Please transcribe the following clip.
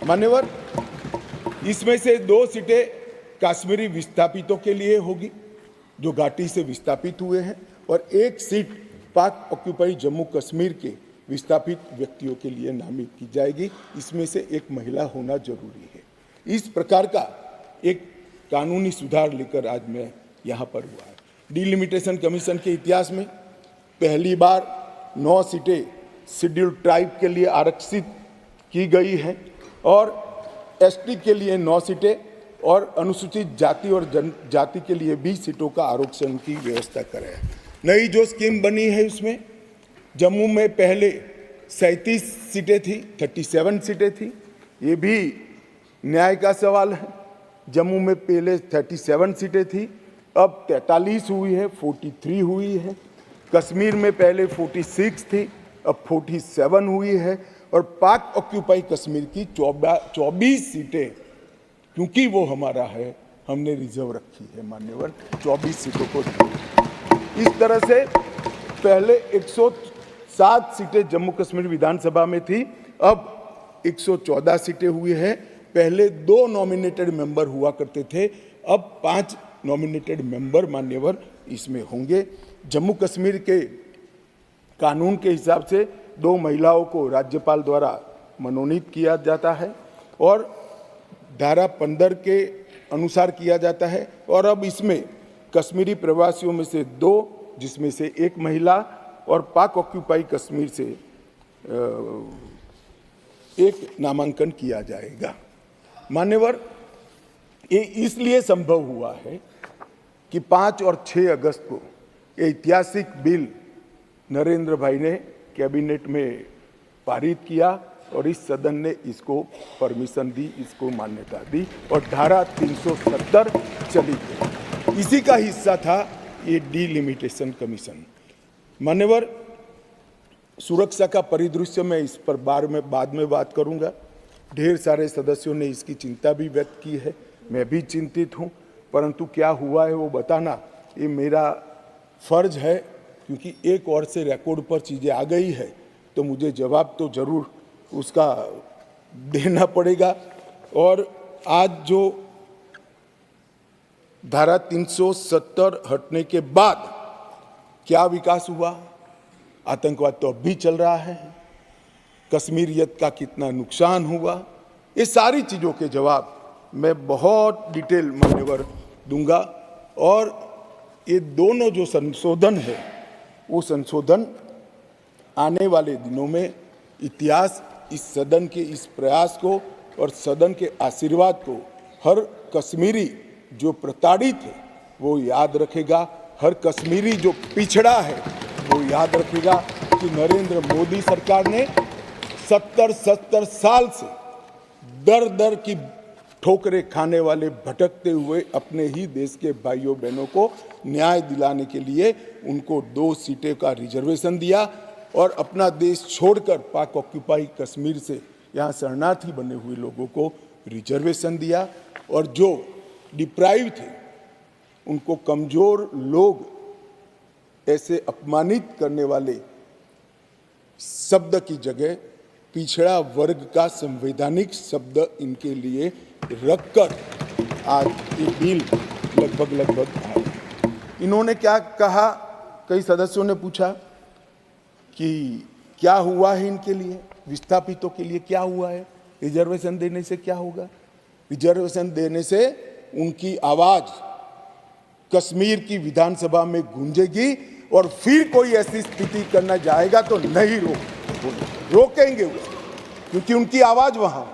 मान्यवर, इसमें से 2 सीटें कश्मीरी विस्थापितों के लिए होगी जो घाटी से विस्थापित हुए हैं, और 1 सीट पाक ऑक्यूपाई जम्मू कश्मीर के विस्थापित व्यक्तियों के लिए नामित की जाएगी। इसमें से 1 महिला होना जरूरी है। इस प्रकार का एक कानूनी सुधार लेकर आज मैं यहाँ पर हुआ है। डिलिमिटेशन कमीशन के इतिहास में पहली बार 9 सीटें शेड्यूल्ड ट्राइब के लिए आरक्षित की गई है और एसटी के लिए 9 सीटें और अनुसूचित जाति और जनजाति के लिए 20 सीटों का आरक्षण की व्यवस्था करें। नई जो स्कीम बनी है उसमें जम्मू में पहले 37 सीटें थी, 37 सीटें थी। ये भी न्याय का सवाल है। जम्मू में पहले 37 सीटें थी, अब 43 हुई है, 43 हुई है। कश्मीर में पहले 46 थी, अब 47 हुई है। और पाक ऑक्यूपाई कश्मीर की 24 सीटें, क्योंकि वो हमारा है, हमने रिजर्व रखी है मान्यवर, 24 सीटों को। इस तरह से पहले 107 सीटें जम्मू कश्मीर विधानसभा में थी, अब 114 सीटें हुई है। पहले 2 नॉमिनेटेड मेंबर हुआ करते थे, अब 5 नॉमिनेटेड मेंबर मान्यवर इसमें होंगे। जम्मू कश्मीर के कानून के हिसाब से 2 महिलाओं को राज्यपाल द्वारा मनोनीत किया जाता है और धारा 15 के अनुसार किया जाता है। और अब इसमें कश्मीरी प्रवासियों में से 2, जिसमें से 1 महिला, और पाक ऑक्यूपाई कश्मीर से 1 नामांकन किया जाएगा। मान्यवर, ये इसलिए संभव हुआ है कि 5 और 6 अगस्त को ये ऐतिहासिक बिल नरेंद्र भाई ने कैबिनेट में पारित किया और इस सदन ने इसको परमिशन दी, इसको मान्यता दी और धारा 370 चली गई। इसी का हिस्सा था ये डिलिमिटेशन कमीशन। मान्यवर, सुरक्षा का परिदृश्य में इस पर बाद में बात करूंगा। ढेर सारे सदस्यों ने इसकी चिंता भी व्यक्त की है, मैं भी चिंतित हूं, परंतु क्या हुआ है वो बताना ये मेरा फर्ज है, क्योंकि एक और से रिकॉर्ड पर चीज़ें आ गई है तो मुझे जवाब तो जरूर उसका देना पड़ेगा। और आज जो धारा 370 हटने के बाद क्या विकास हुआ, आतंकवाद तो अब भी चल रहा है, कश्मीरियत का कितना नुकसान हुआ, ये सारी चीज़ों के जवाब मैं बहुत डिटेल मान्यवर दूंगा। और ये दोनों जो संशोधन है वो संशोधन आने वाले दिनों में इतिहास इस सदन के इस प्रयास को और सदन के आशीर्वाद को हर कश्मीरी जो प्रताड़ित है वो याद रखेगा, हर कश्मीरी जो पिछड़ा है वो याद रखेगा कि नरेंद्र मोदी सरकार ने 70 साल से दर दर की ठोकरें खाने वाले भटकते हुए अपने ही देश के भाइयों बहनों को न्याय दिलाने के लिए उनको 2 सीटें का रिजर्वेशन दिया और अपना देश छोड़कर पाक ऑक्यूपाई कश्मीर से यहाँ शरणार्थी बने हुए लोगों को रिजर्वेशन दिया। और जो डिप्राइव थे उनको कमजोर लोग ऐसे अपमानित करने वाले शब्द की जगह पिछड़ा वर्ग का संवैधानिक शब्द इनके लिए रखकर आज ये बिल लगभग आया। इन्होंने क्या कहा, कई सदस्यों ने पूछा कि क्या हुआ है इनके लिए, विस्थापितों के लिए क्या हुआ है, रिजर्वेशन देने से क्या होगा। रिजर्वेशन देने से उनकी आवाज कश्मीर की विधानसभा में गूंजेगी और फिर कोई ऐसी स्थिति करना जाएगा तो नहीं रोकेंगे उसको, क्योंकि उनकी आवाज वहां